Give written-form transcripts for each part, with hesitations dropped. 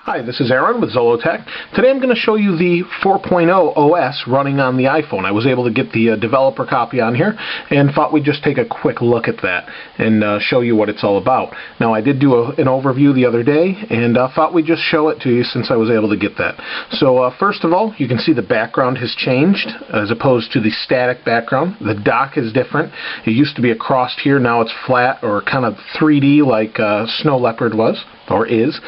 Hi, this is Aaron with Zolotech. Today I'm going to show you the 4.0 OS running on the iPhone. I was able to get the developer copy on here and thought we'd just take a quick look at that and show you what it's all about. Now, I did do an overview the other day and thought we'd just show it to you since I was able to get that. So first of all, you can see the background has changed as opposed to the static background. The dock is different. It used to be across here, now it's flat or kind of 3D like Snow Leopard was or is.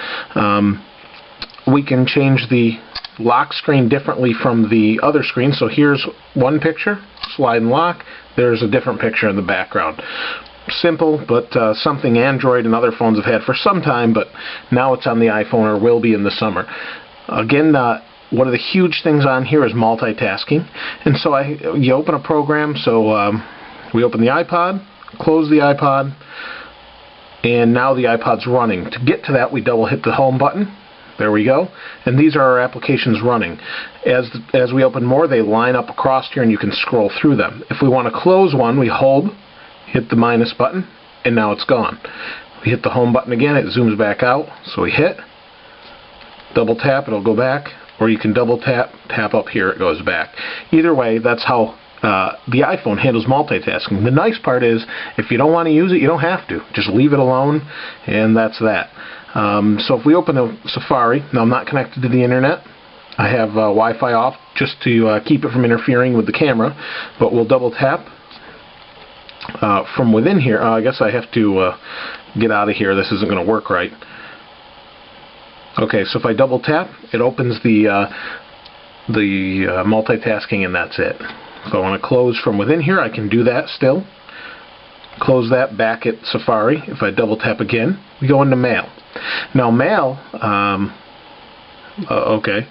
We can change the lock screen differently from the other screen. So here's one picture, slide and lock. There's a different picture in the background. Simple, but something Android and other phones have had for some time, but now it's on the iPhone or will be in the summer. Again, one of the huge things on here is multitasking. And so you open a program, so we open the iPod, close the iPod, and now the iPod's running. To get to that, we double hit the home button. There we go. And these are our applications running. As we open more, they line up across here and you can scroll through them. If we want to close one, we hold, hit the minus button, and now it's gone. We hit the home button again, it zooms back out. So we hit, double tap, it'll go back, or you can double tap, tap up here, it goes back. Either way, that's how the iPhone handles multitasking. The nice part is, if you don't want to use it, you don't have to. Just leave it alone, and that's that. So if we open the Safari, now I'm not connected to the internet. I have Wi-Fi off just to keep it from interfering with the camera, but we'll double tap from within here. I guess I have to get out of here. This isn't going to work right. Okay, so if I double tap, it opens the multitasking, and that's it. So I want to close from within here. I can do that still. Close that back at Safari. If I double tap again, we go into Mail. Now Mail, okay,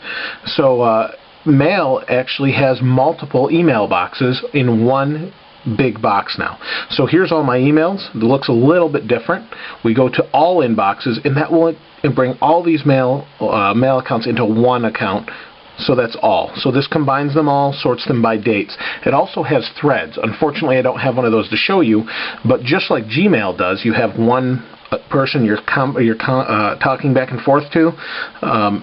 so Mail actually has multiple email boxes in one big box now. So here's all my emails. It looks a little bit different. We go to all inboxes, and that will bring all these mail accounts into one account. So that's all. So this combines them all, sorts them by dates. It also has threads. Unfortunately, I don't have one of those to show you, but just like Gmail does, you have one person you're talking back and forth to,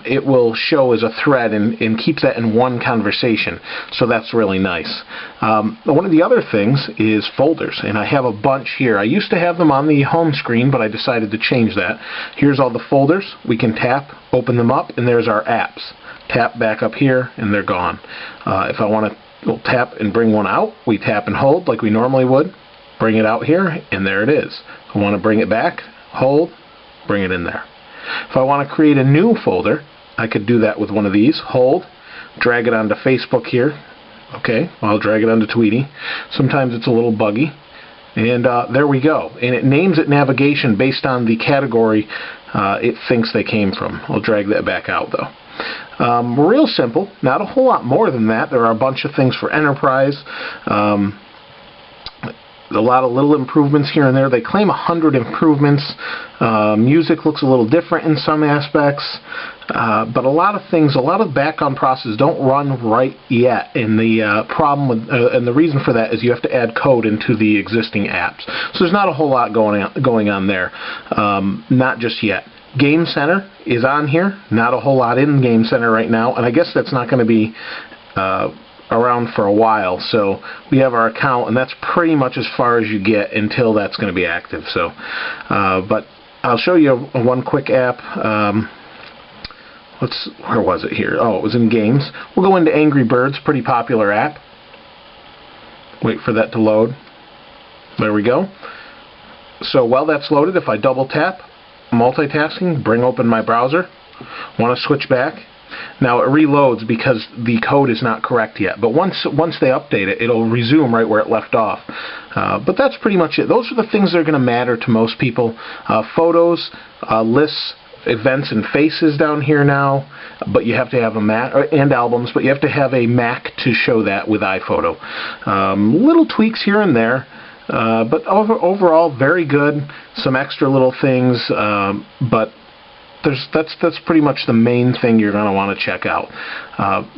it will show as a thread and keeps that in one conversation. So that's really nice. One of the other things is folders, and I have a bunch here. I used to have them on the home screen, but I decided to change that. Here's all the folders. We can tap, open them up, and there's our apps. Tap back up here, and they're gone. If I want to tap and bring one out, we tap and hold like we normally would. Bring it out here, and there it is. If I want to bring it back, hold, bring it in there. If I want to create a new folder, I could do that with one of these. Hold, drag it onto Facebook here. Okay, I'll drag it onto Tweety. Sometimes it's a little buggy. And there we go. And it names it navigation based on the category it thinks they came from. I'll drag that back out though. Real simple, not a whole lot more than that. There are a bunch of things for enterprise. A lot of little improvements here and there. They claim 100 improvements. Music looks a little different in some aspects, but a lot of things, a lot of background processes don't run right yet. And the problem with, and the reason for that is you have to add code into the existing apps. So there's not a whole lot going on there, not just yet. Game Center is on here. Not a whole lot in Game Center right now, and I guess that's not going to be around for a while. So we have our account, and that's pretty much as far as you get until that's going to be active. So, but I'll show you one quick app. Where was it here? Oh, it was in Games. We'll go into Angry Birds, pretty popular app. Wait for that to load. There we go. So while that's loaded, if I double tap, multitasking, bring open my browser, want to switch back. Now it reloads because the code is not correct yet, but once they update it, it'll resume right where it left off. But that's pretty much it. Those are the things that are going to matter to most people. Photos, lists, events, and faces down here now, but you have to have a Mac, and albums, but you have to have a Mac to show that with iPhoto. Little tweaks here and there. But overall, very good. Some extra little things, but that's pretty much the main thing you're going to want to check out.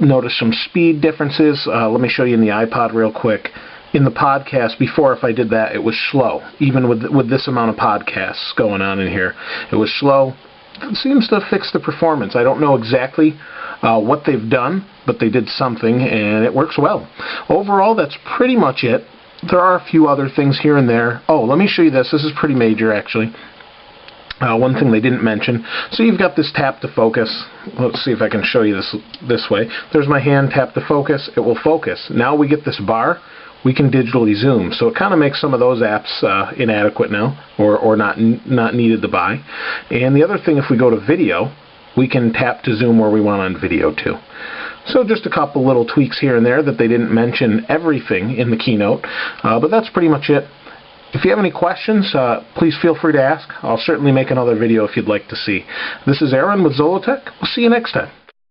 Notice some speed differences. Let me show you in the iPod real quick. in the podcast before, if I did that, it was slow. Even with this amount of podcasts going on in here, it was slow. It seems to fix the performance. I don't know exactly what they've done, but they did something, and it works well. Overall, that's pretty much it. There are a few other things here and there. Oh, let me show you this. This is pretty major, actually. One thing they didn't mention. So you've got this tap to focus. Let's see if I can show you this way. There's my hand, tap to focus. It will focus. Now we get this bar. We can digitally zoom. So it kind of makes some of those apps inadequate now, or not needed to buy. And the other thing, if we go to video, we can tap to zoom where we want on video too. So just a couple little tweaks here and there that they didn't mention everything in the keynote. But that's pretty much it. If you have any questions, please feel free to ask. I'll certainly make another video if you'd like to see. This is Aaron with Zollotech. We'll see you next time.